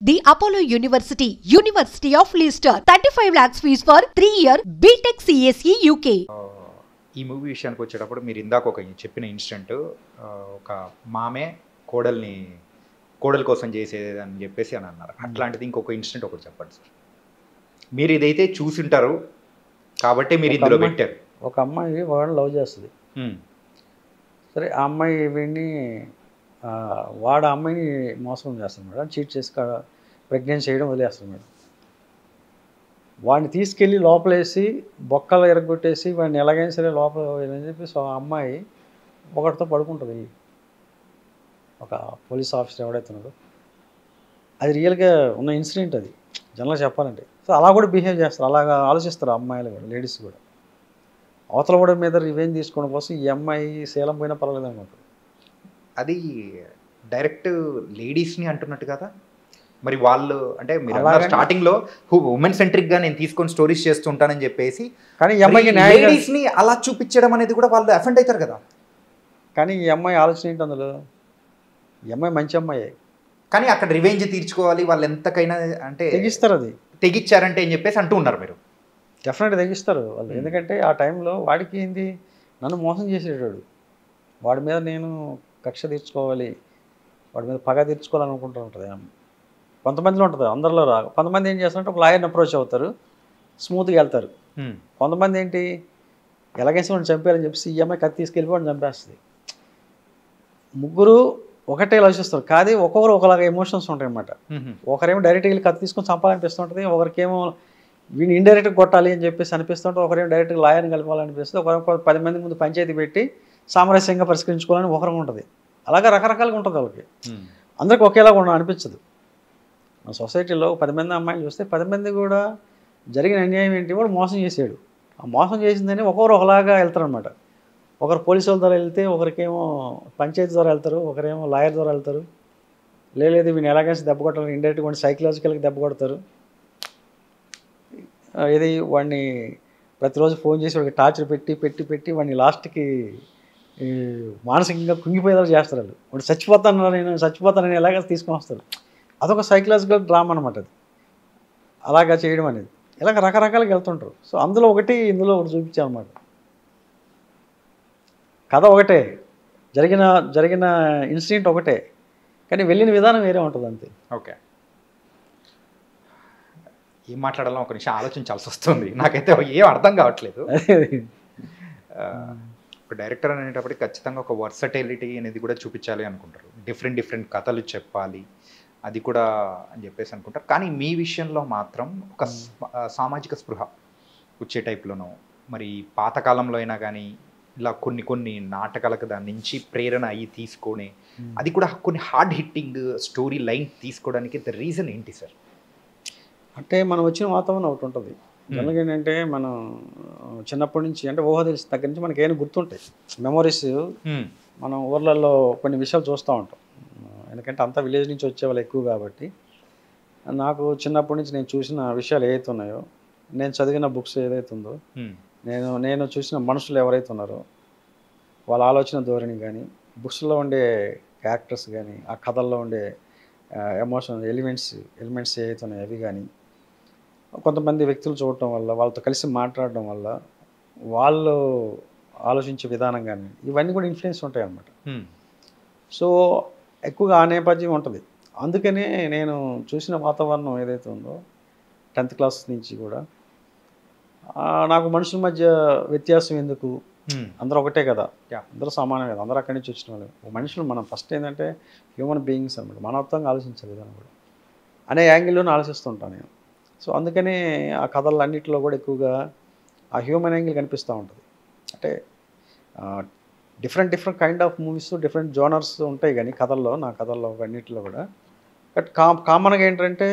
The Apollo University, University of Leicester, 35 lakhs fees for 3-year BTech CSE UK. ఈ movie విషయానికి వచ్చేటప్పుడు మీరు ఇందాక ఒక చెప్పిన ఇన్సిడెంట్, ఒక మామే కోడల కోసం చేసేదని చెప్పేసి అని అన్నారు. అట్లాంటిది ఇంకొక ఇన్సిడెంట్ ఒకటి చెప్పండి సార్. మీరు ఇదైతే చూసింటారు కాబట్టి మీరు ఇందులో పెట్టారు. ఒక అమ్మాయి వాడు లవ్ చేస్తుంది. సరే ఆ అమ్మాయి వీడిని వాడు అమ్మాయిని మోసం చేస్తాడు మేడం, చీట్ చేసి ప్రెగ్నెన్సీ చేయడం వదిలేస్తాడు మేడం. వాడిని తీసుకెళ్ళి లోపలేసి బొక్కలు ఎరగొట్టేసి వాడిని ఎలాగైనా సరే లోపల అని చెప్పేసి ఆ అమ్మాయి ఒకటితో పడుకుంటుంది. ఒక పోలీస్ ఆఫీసర్ ఎవడైతే ఉన్నాడో, అది రియల్గా ఉన్న ఇన్సిడెంట్. అది జనరల్గా చెప్పాలంటే. సో అలా కూడా బిహేవ్ చేస్తారు, అలాగా ఆలోచిస్తారు అమ్మాయిలు కూడా, లేడీస్ కూడా. అవతల కూడా మీద రివెంజ్ తీసుకోవడం కోసం ఈ అమ్మాయి శీలం పోయినా పర్వాలేదు అనుకుంటారు. అది డైరెక్ట్ లేడీస్ని అంటున్నట్టు కదా మరి. వాళ్ళు అంటే మీరు స్టార్టింగ్లో ఉమెన్ సెంట్రిక్గా నేను తీసుకొని స్టోరీస్ చేస్తుంటానని చెప్పేసి, కానీ ఈ అమ్మాయికి లేడీస్ని అలా చూపించడం అనేది కూడా వాళ్ళు అఫెండ్ అవుతారు కదా. కానీ ఈ అమ్మాయి ఆలోచన ఏంటి అందులో? ఈ అమ్మాయి మంచి అమ్మాయి, కానీ అక్కడ రివెంజ్ తీర్చుకోవాలి వాళ్ళు ఎంతకైనా అంటే తెగిస్తారు. అది తెగిచ్చారంటే అని చెప్పేసి అంటూ ఉన్నారు మీరు. డెఫినెట్గా తెగిస్తారు వాళ్ళు. ఎందుకంటే ఆ టైంలో వాడికి ఏంది, నన్ను మోసం చేసేటాడు, వాడి మీద నేను కక్ష తీర్చుకోవాలి, వాడి మీద పగ తీర్చుకోవాలనుకుంటూ ఉంటుంది. కొంతమందిలో ఉంటుంది, అందరిలో రాదు. కొంతమంది ఏం చేస్తారంటే ఒక లాయర్ని అప్రోచ్ అవుతారు, స్మూత్గా వెళ్తారు. కొంతమంది ఏంటి, ఎలాగైనా వాడిని చంపేయాలని చెప్పేసి ఈ అమ్మాయి కత్తి తీసుకెళ్ళి వాడిని చంపేస్తుంది. ముగ్గురు ఒకటే ఆలోచిస్తారు, కానీ ఒక్కొక్కరు ఒకలాగా ఎమోషన్స్ ఉంటాయి అన్నమాట. ఒకరేమో డైరెక్ట్గా వెళ్ళి కత్తి తీసుకొని చంపాలనిపిస్తుంటుంది, ఒకరికేమో వీడిని ఇండైరెక్ట్గా కొట్టాలి అని చెప్పేసి అనిపిస్తుంటే, ఒకరేమో డైరెక్ట్గా లాయర్ని కలపాలనిపిస్తుంది, ఒకరేమో 10 మంది ముందు పంచాయతీ పెట్టి సామరస్యంగా పరిష్కరించుకోవాలని ఒకరికి ఉంటుంది. అలాగే రకరకాలుగా ఉంటుంది వాళ్ళకి. అందరికి ఒకేలాగా అనిపించదు. మన సొసైటీలో 10 మంది అమ్మాయిలు చూస్తే 10 మంది కూడా జరిగిన అన్యాయం ఏంటి, వాడు మోసం చేసాడు, ఆ మోసం చేసిందని ఒకరు ఒకలాగా వెళ్తారనమాట. ఒకరు పోలీసుల ద్వారా వెళ్తే, ఒకరికేమో పంచాయతీ ద్వారా వెళ్తారు, ఒకరేమో లాయర్ ద్వారా వెళ్తారు. లేదు వీడిని ఎలాగైనా దెబ్బ కొట్టాలని ఇండైరెక్ట్గా వాడిని సైకలాజికల్గా దెబ్బ కొడతారు. ఇది వాడిని ప్రతిరోజు ఫోన్ చేసి వాడికి టార్చర్ పెట్టి పెట్టి పెట్టి వాడిని లాస్ట్కి మానసికంగా కుంగిపోయేలా చేస్తారు. వాళ్ళు వాడు చచ్చిపోతానని ఎలాగ తీసుకొని వస్తారు. అదొక సైకలాజికల్ డ్రామా అనమాట. అది అలాగా చేయడం అనేది ఇలాగ రకరకాలుగా వెళ్తుంటారు. సో అందులో ఒకటి ఇందులో ఒకటి చూపించామన్నమాట. కథ ఒకటే, జరిగిన ఇన్సిడెంట్ ఒకటే, కానీ వెళ్ళిన విధానం వేరే ఉంటుంది అంతే. ఓకే, ఏం మాట్లాడాలో ఒక నిమిషం ఆలోచించాల్సి వస్తుంది. నాకైతే ఏం అర్థం కావట్లేదు. ఒక డైరెక్టర్ అనేటప్పటికి ఖచ్చితంగా ఒక వర్సటైలిటీ అనేది కూడా చూపించాలి అనుకుంటారు, డిఫరెంట్ కథలు చెప్పాలి అది కూడా అని చెప్పేసి అనుకుంటారు. కానీ మీ విషయంలో మాత్రం ఒక సామాజిక స్పృహ వచ్చే టైప్లోనో, మరి పాతకాలంలో అయినా కానీ ఇలా కొన్ని నాటకాలకు దాని నుంచి ప్రేరణ అయ్యి తీసుకొని, అది కూడా కొన్ని హార్డ్ హిట్టింగ్ స్టోరీ లైన్ తీసుకోవడానికి ద రీజన్ ఏంటి సార్? అంటే మనం వచ్చిన వాతావరణం ఒకటి ఉంటుంది. జనరల్గా ఏంటంటే మనం చిన్నప్పటి నుంచి, అంటే ఊహ తెలిసిన దగ్గర నుంచి మనకి ఏమైనా గుర్తుంటాయి మెమొరీస్. మనం ఊర్లలో కొన్ని విషయాలు చూస్తూ ఉంటాం, ఎందుకంటే అంతా విలేజ్ నుంచి వచ్చేవాళ్ళు ఎక్కువ కాబట్టి. నాకు చిన్నప్పటి నుంచి నేను చూసిన విషయాలు ఏవైతే ఉన్నాయో, నేను చదివిన బుక్స్ ఏదైతే ఉందో, నేను చూసిన మనుషులు ఎవరైతే ఉన్నారో వాళ్ళ ఆలోచన ధోరణి కానీ, బుక్స్లో ఉండే క్యారెక్టర్స్ కానీ, ఆ కథల్లో ఉండే ఎమోషనల్ ఎలిమెంట్స్ ఏవైతే ఉన్నాయో అవి కానీ, కొంతమంది వ్యక్తులు చూడటం వల్ల, వాళ్ళతో కలిసి మాట్లాడడం వల్ల, వాళ్ళు ఆలోచించే విధానం కానీ, ఇవన్నీ కూడా ఇన్ఫ్లుయెన్స్ ఉంటాయి అన్నమాట. సో ఎక్కువగా ఆ నేపథ్యం ఉంటుంది. అందుకనే నేను చూసిన వాతావరణం ఏదైతే ఉందో 10th క్లాస్ నుంచి కూడా, నాకు మనుషుల మధ్య వ్యత్యాసం ఎందుకు, అందరూ ఒకటే కదా, అందరూ సమానం కదా, అందరూ అక్కడి నుంచి వచ్చిన వాళ్ళు మనుషులు. మనం ఫస్ట్ ఏంటంటే హ్యూమన్ బీయింగ్స్ అనమాట, మానవత్వంగా ఆలోచించే విధానం కూడా అనే యాంగిల్లోనే ఆలోచిస్తుంటాను నేను. సో అందుకనే ఆ కథలన్నింటిలో కూడా ఎక్కువగా ఆ హ్యూమన్ యాంగిల్ కనిపిస్తూ ఉంటుంది. అంటే different kind of movies, different genres ఉంటాయి కానీ కథల్లో, నా కథల్లో అన్నింటిలో కూడా. బట్ కామన్గా ఏంటంటే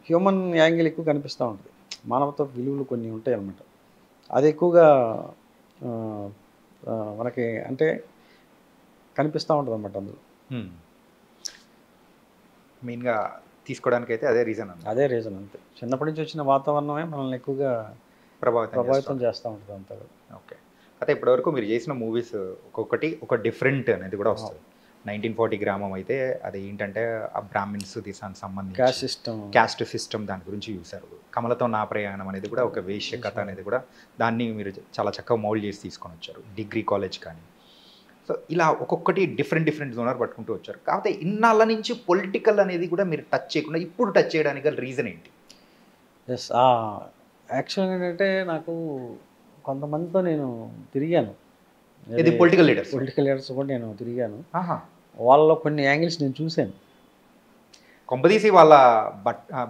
హ్యూమన్ యాంగిల్ ఎక్కువ కనిపిస్తూ ఉంటుంది. మానవత్వ విలువలు కొన్ని ఉంటాయి అన్నమాట, అది ఎక్కువగా మనకి అంటే కనిపిస్తూ ఉంటుంది అన్నమాట అందులో. మెయిన్గా తీసుకోవడానికి అయితే అదే రీజన్ అంతే. చిన్నప్పటి నుంచి వచ్చిన వాతావరణమే మనల్ని ఎక్కువగా ప్రభావితం చేస్తూ ఉంటుంది అంతా. ఓకే, అయితే ఇప్పటివరకు మీరు చేసిన మూవీస్ ఒక్కొక్కటి ఒక డిఫరెంట్ అనేది కూడా వస్తుంది. 1940 గ్రామం అయితే అది ఏంటంటే ఆ బ్రాహ్మిన్స్ దేశానికి సంబంధించి క్యాస్ట్ సిస్టమ్ దాని గురించి చూశారు. కమలతో నా ప్రయాణం అనేది కూడా ఒక వేశ్య కథ అనేది కూడా దాన్ని మీరు చాలా చక్కగా మౌల్డ్ చేసి తీసుకొని వచ్చారు. డిగ్రీ కాలేజ్ కానీ సో ఇలా ఒక్కొక్కటి డిఫరెంట్ జోనర్ పట్టుకుంటూ వచ్చారు. కాకపోతే ఇన్నాళ్ళ నుంచి పొలిటికల్ అనేది కూడా మీరు టచ్ చేయకుండా ఇప్పుడు టచ్ చేయడానికి గల రీజన్ ఏంటి? ఎస్, యాక్చువల్గా ఏంటంటే నాకు కొంతమందితో నేను తిరిగాను. ఇది పొలిటికల్ లీడర్స్ కూడా నేను తిరిగాను. వాళ్ళలో కొన్ని యాంగిల్స్ నేను చూశాను. కొంపదీసి వాళ్ళ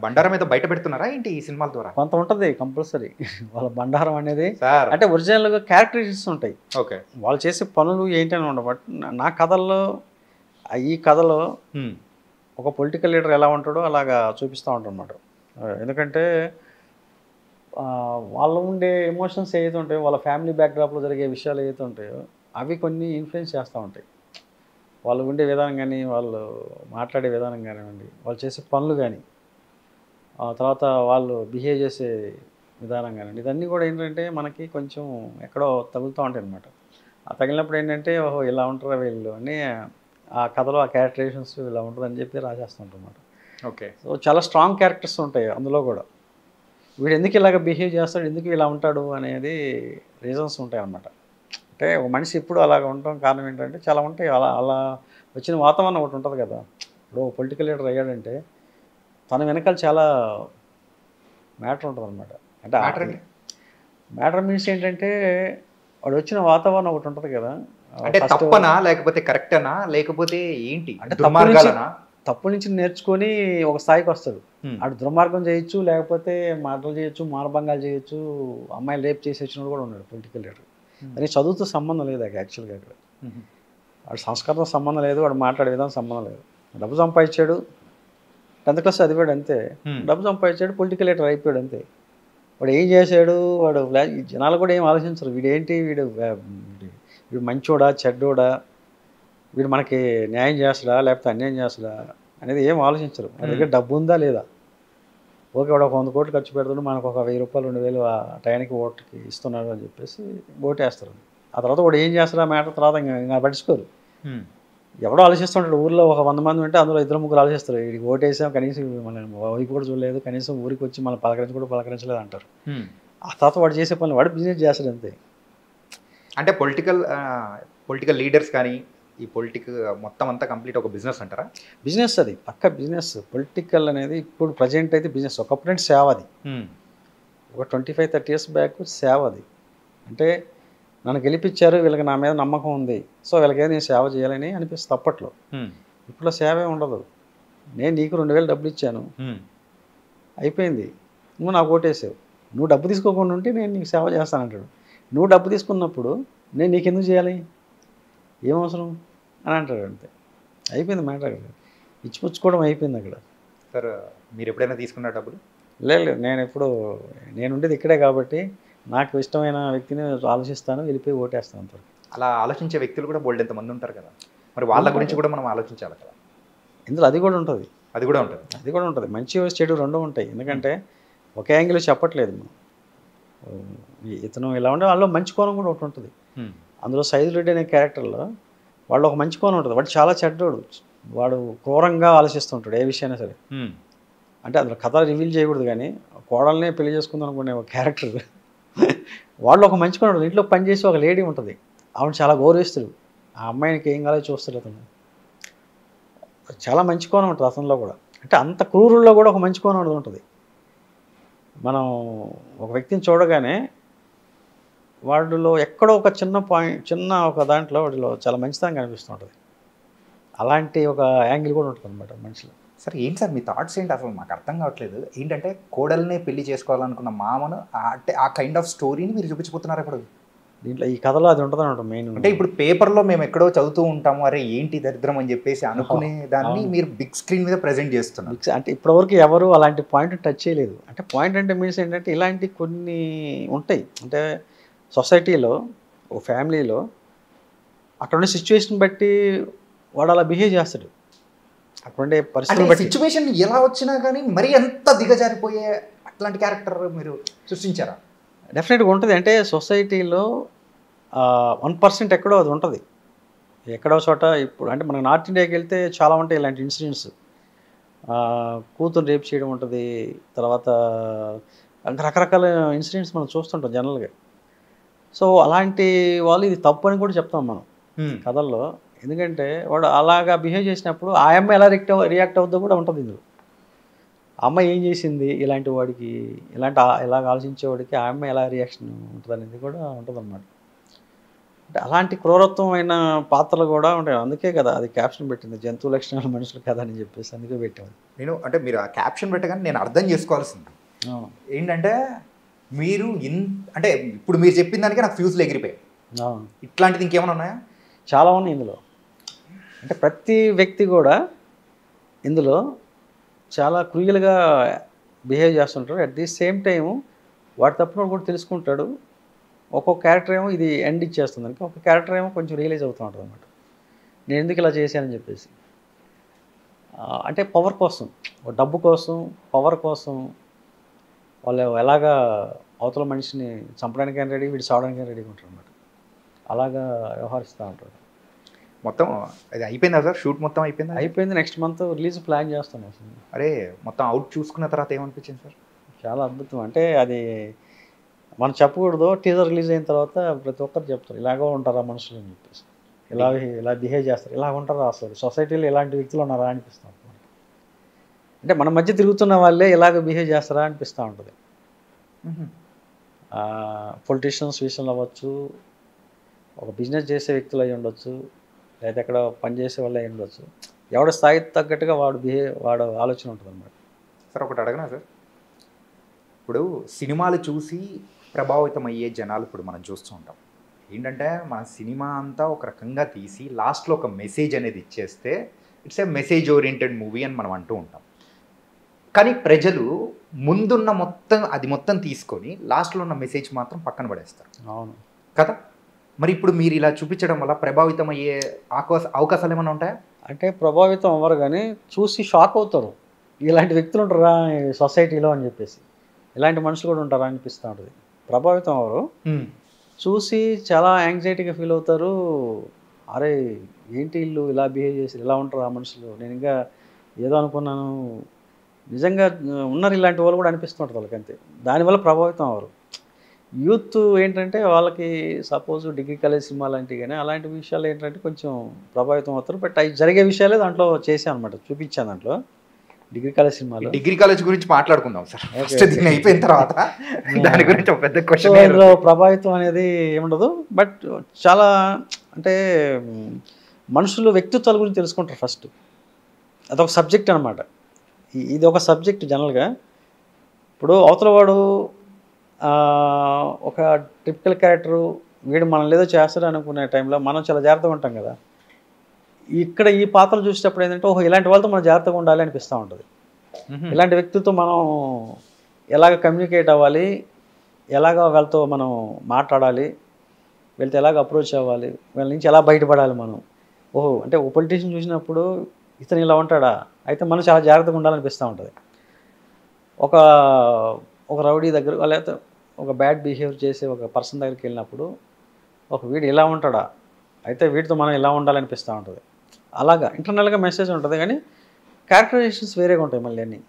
బండారం మీద బయట పెడుతున్నారా ఏంటి ఈ సినిమాల ద్వారా? కొంత ఉంటుంది కంపల్సరీ వాళ్ళ బండారం అనేది. అంటే ఒరిజినల్గా క్యారెక్టరిస్టిక్స్ ఉంటాయి. ఓకే, వాళ్ళు చేసే పనులు ఏంటి అని ఉండవు. బట్ నా కథల్లో ఈ కథలో ఒక పొలిటికల్ లీడర్ ఎలా ఉంటాడో అలాగా చూపిస్తూ ఉంటాడు అన్నమాట. ఎందుకంటే వాళ్ళు ఉండే ఎమోషన్స్ ఏదైతే ఉంటాయో, వాళ్ళ ఫ్యామిలీ బ్యాక్డ్రాప్లో జరిగే విషయాలు ఏదైతే ఉంటాయో అవి కొన్ని ఇన్ఫ్లుయెన్స్ చేస్తూ ఉంటాయి. వాళ్ళు ఉండే విధానం కానీ, వాళ్ళు మాట్లాడే విధానం కానివ్వండి, వాళ్ళు చేసే పనులు కానీ, ఆ తర్వాత వాళ్ళు బిహేవ్ చేసే విధానం కానివ్వండి, ఇదన్నీ కూడా ఏంటంటే మనకి కొంచెం ఎక్కడో తగులుతూ ఉంటాయి అన్నమాట. ఆ తగిలినప్పుడు ఏంటంటే ఓహో ఇలా ఉంటారా వీళ్ళు అని ఆ కథలో ఆ క్యారెక్టరైజేషన్స్ ఇలా ఉంటుందని చెప్పి రాసేస్తుంటారన్నమాట. ఓకే, సో చాలా స్ట్రాంగ్ క్యారెక్టర్స్ ఉంటాయి అందులో కూడా. వీడు ఎందుకు ఇలాగ బిహేవ్ చేస్తాడు, ఎందుకు ఇలా ఉంటాడు అనేది రీజన్స్ ఉంటాయి అన్నమాట. అంటే ఒక మనిషి ఇప్పుడు అలాగ ఉండటం కారణం ఏంటంటే చాలా ఉంటాయి. అలా వచ్చిన వాతావరణం ఒకటి ఉంటుంది కదా. ఇప్పుడు పొలిటికల్ లీడర్ అయ్యాడంటే తన వెనకాల చాలా మ్యాటర్ ఉంటుంది అనమాట. అంటే మ్యాటర్ మీన్స్ ఏంటంటే వాడు వచ్చిన వాతావరణం ఒకటి ఉంటుంది కదా. అంటే తప్పనా లేకపోతే కరెక్టనా లేకపోతే ఏంటి అంటే తప్పు నుంచి నేర్చుకొని ఒక స్థాయికి వస్తాడు. అటు దుర్మార్గం చేయొచ్చు, లేకపోతే మాటలు చేయొచ్చు, మానభంగాలు చేయొచ్చు, అమ్మాయిలు రేప్ చేసి వచ్చినప్పుడు కూడా ఉన్నాడు పొలిటికల్ లీడర్. అని చదువుతో సంబంధం లేదు యాక్చువల్గా. అక్కడ వాడు సంస్కారంతో సంబంధం లేదు, వాడు మాట్లాడే విధానం సంబంధం లేదు. డబ్బు సంపాదించాడు, 10th క్లాస్ చదివాడు అంతే. డబ్బు సంపాదించాడు, పొలిటికల్ లీడర్ అయిపోయాడు అంతే. వాడు ఏం చేశాడు, వాడు జనాలు కూడా ఏం ఆలోచించరు. వీడేంటి, వీడు మంచోడా చెడ్డోడా, వీడు మనకి న్యాయం చేస్తాడా లేకపోతే అన్యాయం చేస్తాడా అనేది ఏం ఆలోచించరు. వాడి దగ్గర డబ్బు ఉందా లేదా, ఓకే వాడు ఒక 100 కోట్లు ఖర్చు పెడతాడు, మనకు ఒక 1000 రూపాయలు 2000 ఆ టైంకి ఓటుకి ఇస్తున్నాడు అని చెప్పేసి ఓటేస్తారు. ఆ తర్వాత వాడు ఏం చేస్తాడు ఆ మ్యాటర్ తర్వాత ఇంకా పట్టించుకోరు. ఎవడో ఆలోచిస్తుంటాడు. ఊర్లో ఒక 100 మంది ఉంటే అందులో 2-3 ఆలోచిస్తారు. వీడికి ఓటేసాం, కనీసం మనం వైపు కూడా చూడలేదు, కనీసం ఊరికి వచ్చి మనం పలకరించలేదు అంటారు. ఆ తర్వాత వాడు చేసే పనులు వాడు బిజినెస్ చేస్తాడు అంతే. అంటే పొలిటికల్ లీడర్స్ కానీ ఈ మొత్తం అంతా కంప్లీట్ ఒక బిజినెస్ అంటారా? బిజినెస్, అది పక్క బిజినెస్. పొలిటికల్ అనేది ఇప్పుడు ప్రజెంట్ అయితే బిజినెస్. ఒకప్పుడు సేవ, అది ఒక 25-30 years బ్యాక్ సేవ. అది అంటే నన్ను గెలిపించారు, వీళ్ళకి నా మీద నమ్మకం ఉంది, సో వీళ్ళకి నేను సేవ చేయాలని అనిపిస్తుంది అప్పట్లో. ఇప్పుడు సేవే ఉండదు. నేను నీకు 2000 డబ్బులు ఇచ్చాను, అయిపోయింది, నువ్వు నాకు ఓటేసావు, నువ్వు డబ్బు తీసుకోకుండా ఉంటే నేను నీకు సేవ చేస్తానంటాడు. నువ్వు డబ్బు తీసుకున్నప్పుడు నేను నీకెందుకు చేయాలి, ఏమవసరం అని అంటాడు అంతే. అయిపోయింది మ్యాటర్ అక్కడ, ఇచ్చిపుచ్చుకోవడం అయిపోయింది అక్కడ. సార్ మీరు ఎప్పుడైనా తీసుకున్న డబ్బులు? లేదు, నేను ఉండేది ఇక్కడే కాబట్టి నాకు ఇష్టమైన వ్యక్తిని ఆలోచిస్తాను, వెళ్ళిపోయి ఓటేస్తాను అంతవరకు. అలా ఆలోచించే వ్యక్తులు కూడా బోల్డ్ ఎంతమంది ఉంటారు కదా, మరి వాళ్ళ గురించి కూడా మనం ఆలోచించాలి కదా. ఇందులో అది కూడా ఉంటుంది. అది కూడా ఉంటుంది. మంచి చెడు రెండు ఉంటాయి. ఎందుకంటే ఒక యాంగిల్ చెప్పట్లేదు మనం. ఇతను ఇలా ఉండే వాళ్ళలో మంచి కోణం కూడా ఒకటి ఉంటుంది. అందులో సైదుల్ రెడ్డి అనే క్యారెక్టర్లో వాళ్ళు ఒక మంచి కోణం ఉంటుంది. వాడు చాలా చెడ్డోడు, వాడు క్రూరంగా ఆలోచిస్తుంటాడు ఏ విషయమైనా సరే. అంటే అందులో కథ రివీల్ చేయకూడదు కానీ కోడల్నే పెళ్లి చేసుకుందాం అనుకునే ఒక క్యారెక్టర్. వాళ్ళు ఒక మంచి కోణం ఉంటుంది. ఇంట్లో పనిచేసి ఒక లేడీ ఉంటుంది, ఆవిడ చాలా గౌరవిస్తాడు, ఆ అమ్మాయికి ఏం కాలేదో చూస్తాడు అతను. చాలా మంచి కోణం ఉంటుంది అతనిలో కూడా. అంటే అంత క్రూరుల్లో కూడా ఒక మంచి కోణం ఉంటుంది. మనం ఒక వ్యక్తిని చూడగానే వాడిలో ఎక్కడో ఒక చిన్న ఒక దాంట్లో వాడిలో చాలా మంచితనం కనిపిస్తుంటుంది. అలాంటి ఒక యాంగిల్ కూడా ఉంటుంది అనమాట మనిషిలో. సార్ ఏంటి సార్ మీ థాట్స్ ఏంటి అసలు మాకు అర్థం కావట్లేదు. ఏంటంటే కోడల్నే పెళ్లి చేసుకోవాలనుకున్న మామను అంటే ఆ కైండ్ ఆఫ్ స్టోరీని మీరు చూపించిపోతున్నారు ఇప్పుడు దీంట్లో. ఈ కథలో అది ఉంటుంది అనమాట మెయిన్. అంటే ఇప్పుడు పేపర్లో మేము ఎక్కడో చదువుతూ ఉంటాము, అరే ఏంటి దరిద్రం అని చెప్పేసి అనుకునే దాన్ని మీరు బిగ్ స్క్రీన్ మీద ప్రజెంట్ చేస్తున్నారు. అంటే ఇప్పటివరకు ఎవరు అలాంటి పాయింట్ టచ్ చేయలేదు. అంటే పాయింట్ అంటే మీన్స్ ఏంటంటే ఇలాంటి కొన్ని ఉంటాయి. అంటే సొసైటీలో ఒక ఫ్యామిలీలో అక్కడ ఉండే సిచ్యువేషన్ బట్టి వాడు అలా బిహేవ్ చేస్తాడు. అక్కడుండే పరిస్థితులు బట్టి సిచ్యువేషన్ ఎలా వచ్చినా కానీ మరి ఎంత దిగజారిపోయే అట్లాంటి క్యారెక్టర్ మీరు సృష్టించారా? డెఫినెట్గా ఉంటుంది. అంటే సొసైటీలో 1% ఎక్కడో అది ఉంటుంది. ఎక్కడో చోట ఇప్పుడు అంటే మనకు నార్త్ ఇండియాకి వెళ్తే చాలా ఉంటాయి ఇలాంటి ఇన్సిడెంట్స్. కూతురు రేప్ చేయడం ఉంటుంది. తర్వాత ఇంకా రకరకాల ఇన్సిడెంట్స్ మనం చూస్తుంటాం జనరల్గా. సో అలాంటి వాళ్ళు ఇది తప్పు అని కూడా చెప్తాం మనం కథల్లో. ఎందుకంటే వాడు అలాగా బిహేవ్ చేసినప్పుడు ఆ అమ్మాయి ఎలా రియాక్ట్ అవుద్దో కూడా ఉంటుంది ఇందులో. ఆ అమ్మాయి ఏం చేసింది ఇలాంటి వాడికి, ఇలాగ ఆలోచించేవాడికి ఆ అమ్మాయి ఎలా రియాక్షన్ ఉంటుంది అనేది కూడా ఉంటుందన్నమాట. అంటే అలాంటి క్రూరత్వమైన పాత్రలు కూడా ఉంటాయి. అందుకే కదా అది క్యాప్షన్ పెట్టింది, జంతువు లక్షణాలు మనుషులు కదా అని చెప్పేసి అందుకే పెట్టాము. నేను అంటే మీరు ఆ క్యాప్షన్ పెట్టగానే నేను అర్థం చేసుకోవాల్సింది ఏంటంటే, మీరు అంటే ఇప్పుడు మీరు చెప్పిన దానికి నాకు ఫ్యూజ్లు ఎగిరిపోయాయి. ఇట్లాంటిది ఇంకేమైనా ఉన్నాయా? చాలా ఉన్నాయి ఇందులో. అంటే ప్రతి వ్యక్తి కూడా ఇందులో చాలా క్రూయల్గా బిహేవ్ చేస్తుంటాడు. అట్ ది సేమ్ టైం వాడు తప్పున కూడా తెలుసుకుంటాడు. ఒక్కొక్క క్యారెక్టర్ ఏమో ఇది ఎండ్ ఇచ్చేస్తుంది అనుకో, ఒక క్యారెక్టర్ ఏమో కొంచెం రియలైజ్ అవుతూ ఉంటుంది అనమాట, నేను ఎందుకు ఇలా చేశానని చెప్పేసి. అంటే పవర్ కోసం, డబ్బు కోసం, పవర్ కోసం వాళ్ళు ఎలాగా అవతల మనిషిని చంపడానికైనా రెడీ, వీడు సావడానికైనా రెడీగా ఉంటారు అనమాట. అలాగా వ్యవహరిస్తూ ఉంటాడు. మొత్తం అది అయిపోయిందా సార్? షూట్ మొత్తం అయిపోయిందా? అయిపోయింది. నెక్స్ట్ మంత్ రిలీజ్ ప్లాన్ చేస్తాను అసలు. అరే మొత్తం అవుట్ చూసుకున్న తర్వాత ఏమనిపించింది సార్? చాలా అద్భుతం. అంటే అది మనం చెప్పకూడదు. టీజర్ రిలీజ్ అయిన తర్వాత ప్రతి ఒక్కరు చెప్తారు ఇలాగో ఉంటారా మనుషులు అని చెప్పేసి, ఇలా బిహేవ్ చేస్తారు, ఇలా ఉంటారా, అసలు సొసైటీలో ఇలాంటి వ్యక్తులు ఉన్నారా అనిపిస్తూ ఉంటుంది. అంటే మన మధ్య తిరుగుతున్న వాళ్ళే ఇలాగ బిహేవ్ చేస్తారా అనిపిస్తూ ఉంటుంది. పొలిటీషియన్స్ విషయంలో అవ్వచ్చు, ఒక బిజినెస్ చేసే వ్యక్తులు అయి ఉండొచ్చు, లేదా ఎక్కడ పనిచేసే వాళ్ళు అయి ఉండొచ్చు. ఎవడ స్థాయికి తగ్గట్టుగా వాడు ఆలోచన ఉంటుంది అన్నమాట. సార్ ఒకటి అడగనా సార్? ఇప్పుడు సినిమాలు చూసి ప్రభావితం అయ్యే జనాలు ఇప్పుడు మనం చూస్తూ ఉంటాం. ఏంటంటే మన సినిమా అంతా ఒక రకంగా తీసి లాస్ట్లో ఒక మెసేజ్ అనేది ఇచ్చేస్తే it's a message oriented movie అని మనం అంటూ ఉంటాం. కానీ ప్రజలు ముందున్న మొత్తం తీసుకొని లాస్ట్లో ఉన్న మెసేజ్ మాత్రం పక్కన పడేస్తారు. అవును కదా? మరి ఇప్పుడు మీరు ఇలా చూపించడం వల్ల ప్రభావితం అయ్యే అవకాశాలు ఏమైనా ఉంటాయా? అంటే ప్రభావితం అవ్వరు, కానీ చూసి షాక్ అవుతారు. ఇలాంటి వ్యక్తులు ఉంటారా సొసైటీలో అని చెప్పేసి, ఇలాంటి మనుషులు కూడా ఉంటారా అనిపిస్తూ ఉంటుంది. ప్రభావితం అవ్వరు, చూసి చాలా యాంగ్జైటీగా ఫీల్ అవుతారు. అరే ఏంటి వీళ్ళు ఇలా బిహేవ్ చేసి ఇలా ఉంటారు ఆ మనుషులు, నేను ఇంకా ఏదో అనుకున్నాను, నిజంగా ఉన్నారు ఇలాంటి వాళ్ళు కూడా అనిపిస్తుంటారు వాళ్ళకి. అంతే, దానివల్ల ప్రభావితం అవ్వరు. యూత్ ఏంటంటే వాళ్ళకి సపోజ్ డిగ్రీ కాలేజ్ సినిమా లాంటివి కానీ అలాంటి విషయాలు ఏంటంటే కొంచెం ప్రభావితం అవుతారు. బట్ అవి జరిగే విషయాలే దాంట్లో చేశాను అనమాట, చూపించాను దాంట్లో డిగ్రీ కాలేజ్ సినిమాలో. డిగ్రీ కాలేజ్ గురించి మాట్లాడుకుందాం సార్ అయిపోయిన తర్వాత. దాని గురించి ఒక పెద్ద క్వశ్చన్. అందులో ప్రభావితం అనేది ఏముండదు, బట్ చాలా అంటే మనుషులు వ్యక్తిత్వాల గురించి తెలుసుకుంటారు ఫస్ట్. అదొక సబ్జెక్ట్ అనమాట. ఇది ఒక సబ్జెక్ట్ జనరల్గా. ఇప్పుడు అవతల వాడు ఒక టిపికల్ క్యారెక్టరు, వీడు మనల్ని ఏదో చేస్తాడు అనుకునే టైంలో మనం చాలా జాగ్రత్తగా ఉంటాం కదా. ఇక్కడ ఈ పాత్రలు చూసేటప్పుడు ఏంటంటే ఓహో ఇలాంటి వాళ్ళతో మనం జాగ్రత్తగా ఉండాలి అనిపిస్తూ ఉంటుంది. ఇలాంటి వ్యక్తులతో మనం ఎలాగ కమ్యూనికేట్ అవ్వాలి, ఎలాగ వాళ్ళతో మనం మాట్లాడాలి, వీళ్ళతో ఎలాగ అప్రోచ్ అవ్వాలి, వీళ్ళ నుంచి ఎలా బయటపడాలి మనం. ఓహో అంటే ఒక పొలిటీషియన్ చూసినప్పుడు ఇతను ఇలా ఉంటాడా, అయితే మనం చాలా జాగ్రత్తగా ఉండాలనిపిస్తూ ఉంటుంది. ఒక రౌడీ దగ్గర లేకపోతే ఒక బ్యాడ్ బిహేవ్ చేసే ఒక పర్సన్ దగ్గరికి వెళ్ళినప్పుడు ఒక వీడు ఇలా ఉంటాడా, అయితే వీటితో మనం ఇలా ఉండాలనిపిస్తూ ఉంటుంది. అలాగా ఇంటర్నల్గా మెసేజ్ ఉంటుంది, కానీ క్యారెక్టరైజేషన్స్ వేరేగా ఉంటాయి మళ్ళీ అన్నీ.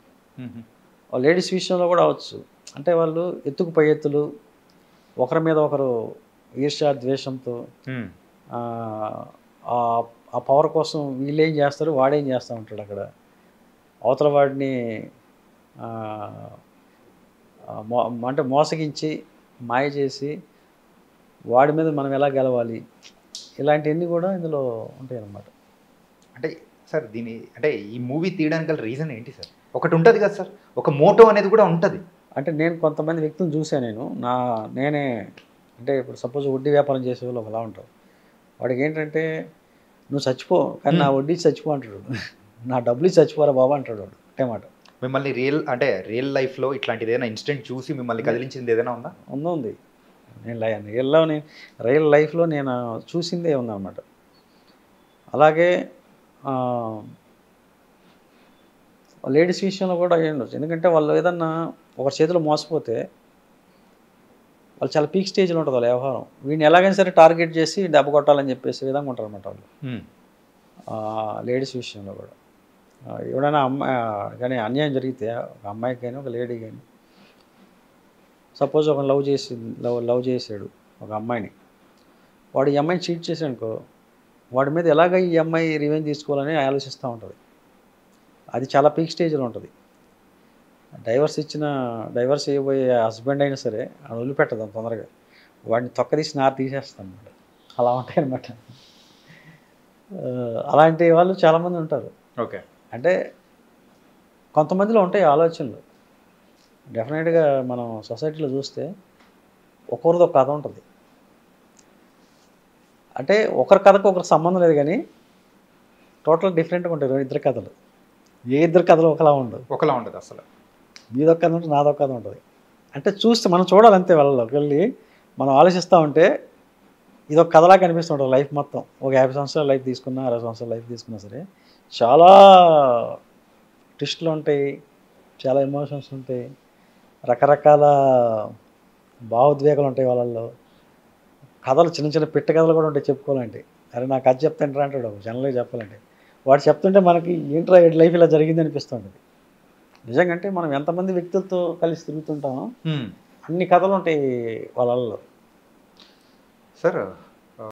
లేడీస్ విషయంలో కూడా అవచ్చు. అంటే వాళ్ళు ఎత్తుకు పై ఎత్తులు, ఒకరి మీద ఒకరు ఈర్ష్య ద్వేషంతో, ఆ పవర్ కోసం వీళ్ళేం చేస్తారు వాడేం చేస్తూ ఉంటాడు అక్కడ, అవతల వాడిని అంటే మోసగించి మాయ చేసి వాడి మీద మనం ఎలా గెలవాలి, ఇలాంటివన్నీ కూడా ఇందులో ఉంటాయి అన్నమాట. అంటే సార్ అంటే ఈ మూవీ తీయడానికి గల రీజన్ ఏంటి సార్? ఒకటి ఉంటుంది కదా సార్, ఒక మోటో అనేది కూడా ఉంటుంది. అంటే నేను కొంతమంది వ్యక్తులను చూసాను. నేనే అంటే ఇప్పుడు సపోజ్ వడ్డీ వ్యాపారం చేసే వాళ్ళు ఒకలా ఉంటారు. వాడికి ఏంటంటే నువ్వు చచ్చిపో కానీ నా వడ్డీ చచ్చిపో అంటాడు, నా డబ్బులు చచ్చిపోరా బాబా అంటాడు వాడు. అంటే మాట మిమ్మల్ని రియల్ లైఫ్లో ఇట్లాంటిది ఏదైనా ఇన్సిడెంట్ చూసి మిమ్మల్ని కదిలించింది ఏదైనా ఉందా? ఉంది. నేను రియల్ లైఫ్లో నేను చూసిందే ఉందన్నమాట. అలాగే లేడీస్ విషయంలో కూడా ఉండొచ్చు. ఎందుకంటే వాళ్ళు ఏదన్నా ఒకరి చేతిలో మోసపోతే వాళ్ళు చాలా పీక్ స్టేజ్లో ఉంటుంది వాళ్ళ వ్యవహారం. వీడిని ఎలాగైనా సరే టార్గెట్ చేసి దెబ్బ కొట్టాలని చెప్పేసి విధంగా ఉంటారు అనమాట వాళ్ళు. లేడీస్ విషయంలో కూడా ఎవడైనా అమ్మాయి కానీ అన్యాయం జరిగితే ఒక అమ్మాయికి కానీ ఒక లేడీ కానీ సపోజ్ ఒక లవ్ చేసాడు ఒక అమ్మాయిని, వాడు ఈ అమ్మాయిని చీట్ చేసాడు అనుకో, వాడి మీద ఎలాగ ఈ అమ్మాయి రివెంజ్ తీసుకోవాలని ఆలోచిస్తూ ఉంటుంది. అది చాలా పీక్ స్టేజ్లో ఉంటుంది. డైవర్స్ ఇవ్వబోయే హస్బెండ్ అయినా సరే అది వదిలిపెట్టదు అంత తొందరగా, వాడిని తొక్కదీసి నారు తీసేస్తాను అనమాట. అలా ఉంటాయి అనమాట. అలాంటి వాళ్ళు చాలామంది ఉంటారు. ఓకే, అంటే కొంతమందిలో ఉంటాయి ఆలోచనలు. డెఫినెట్గా మనం సొసైటీలో చూస్తే ఒకరిది ఒక కథ ఉంటుంది. అంటే ఒకరి కథకు ఒకరికి సంబంధం లేదు, కానీ టోటల్ డిఫరెంట్గా ఉంటాయి ఇద్దరు కథలు. ఏ ఇద్దరు కథలు ఒకలా ఉండదు అసలు. మీదొక కథ ఉంటుంది, నాదొక కథ ఉంటుంది. అంటే చూస్తే మనం చూడాలంతే, వాళ్ళకి వెళ్ళి మనం ఆలోచిస్తూ ఉంటే ఇదొక కథలా కనిపిస్తుంటుంది లైఫ్ మొత్తం. ఒక 50 సంవత్సరాల లైఫ్ తీసుకున్నా, 60 సంవత్సరాల లైఫ్ తీసుకున్నా సరే చాలా ట్విస్టులు ఉంటాయి, చాలా ఎమోషన్స్ ఉంటాయి, రకరకాల భావోద్వేగాలు ఉంటాయి వాళ్ళల్లో. కథలు చిన్న చిన్న పిట్ట కథలు కూడా ఉంటాయి చెప్పుకోవాలంటే. అరే నాకు కథ చెప్తాంట్రా అంటాడు జనరల్గా చెప్పాలంటే. వాడు చెప్తుంటే మనకి ఏంట్రా లైఫ్ ఇలా జరిగింది అనిపిస్తుంది. నిజంగా అంటే మనం ఎంతమంది వ్యక్తులతో కలిసి తిరుగుతుంటామో అన్ని కథలు ఉంటాయి వాళ్ళల్లో. సార్